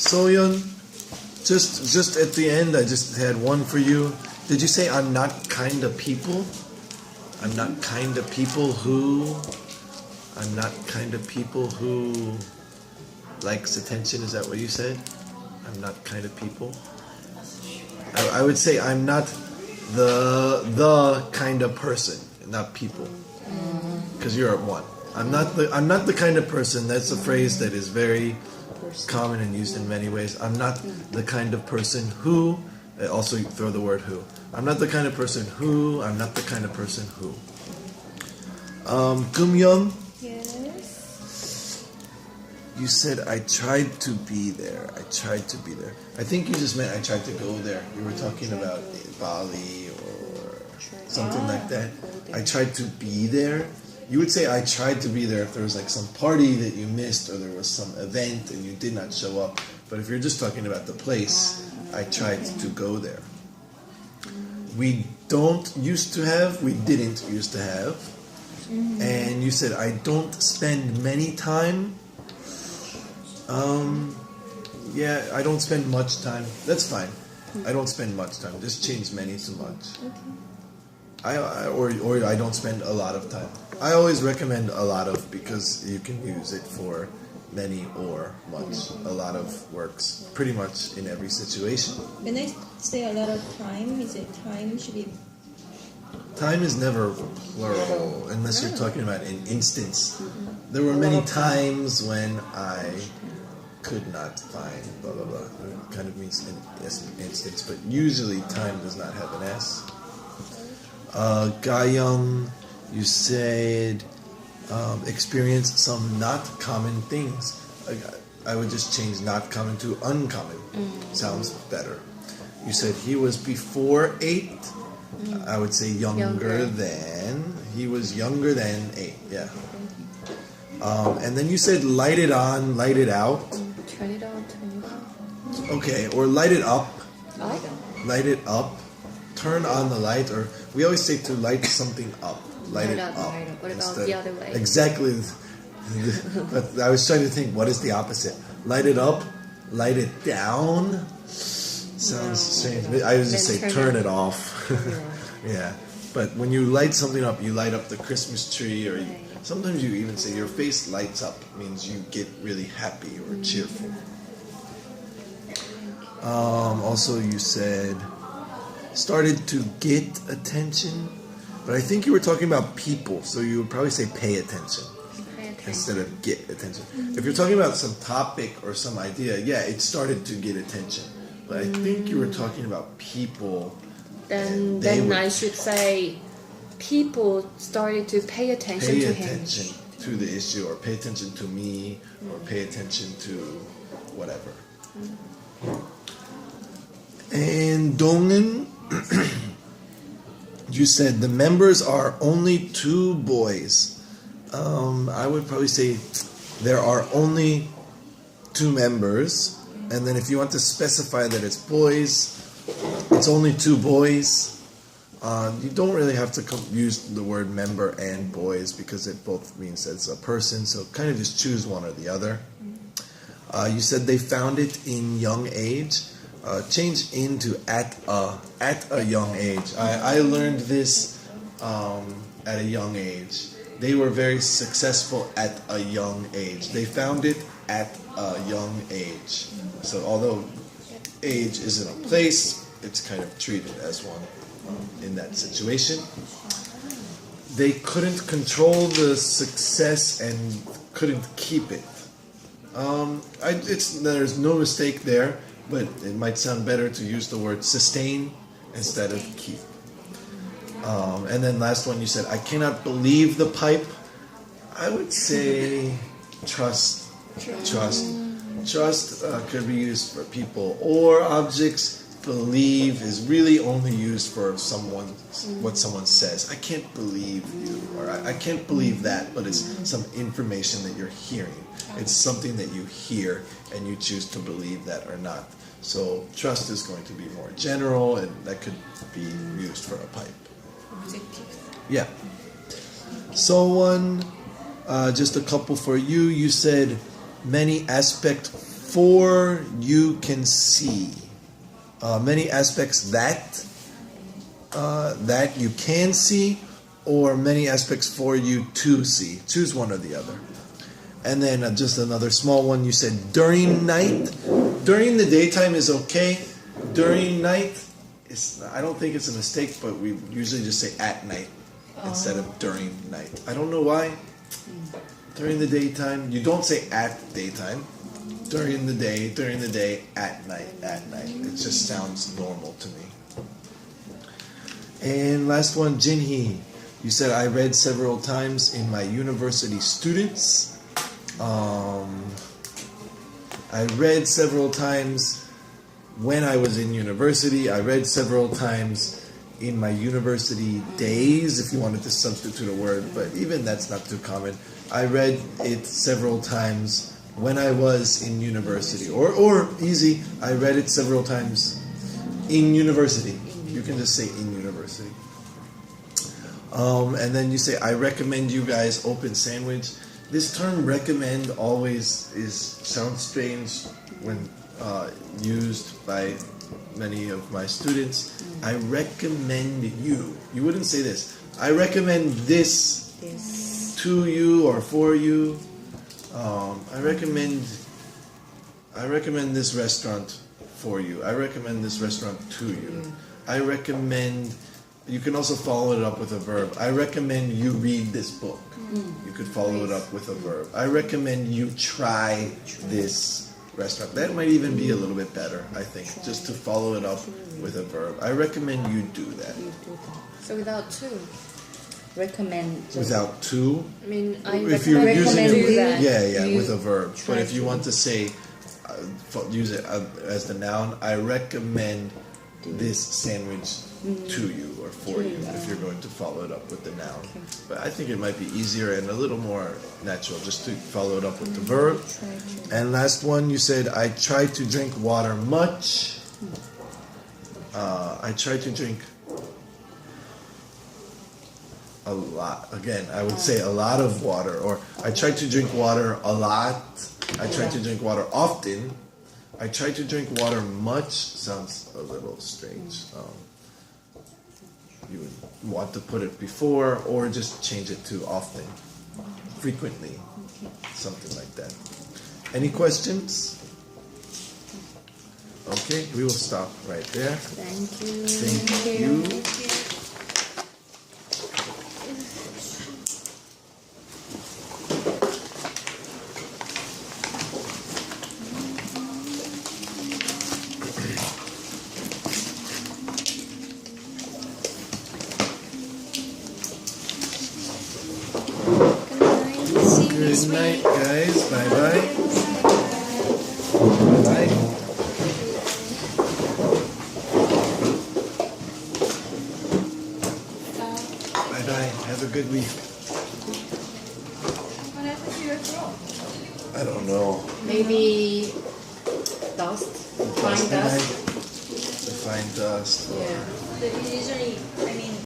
Soyeon, just at the end, I just had one for you. Did you say I'm not kind of people? I'm not kind of people who... I'm not kind of people who likes attention. Is that what you said? I'm not kind of people. I would say I'm not the kind of person, not people, because you're at one. I'm not the kind of person. That's a phrase that is very common and used in many ways. I'm not the kind of person who. Also, you throw the word who. I'm not the kind of person who. I'm not the kind of person who. Gumyeon. Yes. You said I tried to be there. I tried to be there. I think you just meant I tried to go there. You were talking about Bali or something like that. I tried to be there. You would say I tried to be there if there was like some party that you missed or there was some event and you did not show up. But if you're just talking about the place, I tried to go there. We didn't used to have. And you said I don't spend many time. Yeah, I don't spend much time. That's fine. I don't spend much time. Just change many to much. Or I don't spend a lot of time. I always recommend a lot of because you can use it for many or much. A lot of works pretty much in every situation. When I say a lot of time, is it time should be... Time is never plural unless you're talking about an instance. There were many times when I could not find blah blah blah. It kind of means an instance, but usually time does not have an S. Gayung, you said experience some not common things. I would just change not common to uncommon. Sounds better. You said he was before 8. I would say younger than. He was younger than 8. Yeah. And then you said light it on, light it out. Turn it on, turn it off. Okay, or light it up. Light? Light it up. Turn on the light, or we always say to light something up. Light it up. Light up. What about the other way? Exactly. But I was trying to think, what is the opposite? Light it up, light it down. Sounds strange. I would just say turn it off. Yeah. But when you light something up, you light up the Christmas tree, or sometimes you even say your face lights up, means you get really happy or cheerful. Also, you said started to get attention, but I think you were talking about people, so you would probably say pay attention instead of get attention. If you're talking about some topic or some idea, yeah, it started to get attention. But I think you were talking about people. Then I should say people started to pay attention to him. Pay attention to the issue, or pay attention to me, or pay attention to whatever. And Dongin, you said the members are only 2 boys. I would probably say there are only 2 members. And then if you want to specify that it's boys, it's only 2 boys. You don't really have to use the word member and boys because it both means it's a person. So kind of just choose one or the other. You said they found it in young age. Change into at a young age. I learned this at a young age. They were very successful at a young age. They found it at a young age. So although age isn't a place, it's kind of treated as one in that situation. They couldn't control the success and couldn't keep it. There's no mistake there, but it might sound better to use the word sustain instead of keep. And then last one, you said, I cannot believe the pipe. I would say trust. Trust could be used for people or objects. Believe is really only used for what someone says. I can't believe you, or I can't believe that, but it's some information that you're hearing. It's something that you hear and you choose to believe that or not. So trust is going to be more general, and that could be used for a pipe. Yeah. So just a couple for you. You said many aspect for you can see. Many aspects that you can see, or many aspects for you to see. Choose one or the other. And then just another small one. You said during night. During the daytime is okay. During night, I don't think it's a mistake, but we usually just say at night instead of during night. I don't know why. During the daytime, you don't say at daytime. During the day, at night. It just sounds normal to me. And last one, Jinhee. You said I read several times in my university students. I read several times when I was in university. I read several times in my university days, if you wanted to substitute a word, but even that's not too common. I read it several times when I was in university. Or easy, I read it several times in university. You can just say in university. And then you say, I recommend you guys open sandwich. This term recommend always sounds strange when used by many of my students. I recommend you. You wouldn't say this. I recommend this to you or for you. I recommend this restaurant for you. I recommend this restaurant to you. I recommend. You can also follow it up with a verb. I recommend you read this book. You could follow it up with a verb. I recommend you try this restaurant. That might even be a little bit better, I think, just to follow it up with a verb. I recommend you do that. So without to. Recommend. Without to? I mean, I If you're recommend using do it, that. yeah, You with a verb. But try if you to. want to say, use it as the noun, I recommend this sandwich to you or for you if you're going to follow it up with the noun. But I think it might be easier and a little more natural just to follow it up with the verb. And last one, you said, I try to drink water much. I try to drink a lot. Again, I would say a lot of water. Or I try to drink water a lot. I try to drink water often. I try to drink water much sounds a little strange. You would want to put it before or just change it to often, frequently, something like that. Any questions? Okay, we will stop right there. Thank you. Thank you. Good night, guys. Bye bye. Bye bye. Bye bye. Have a good week. What happened to your throat? I don't know. Maybe dust. Fine dust. The fine dust. Or Yeah. But usually, I mean,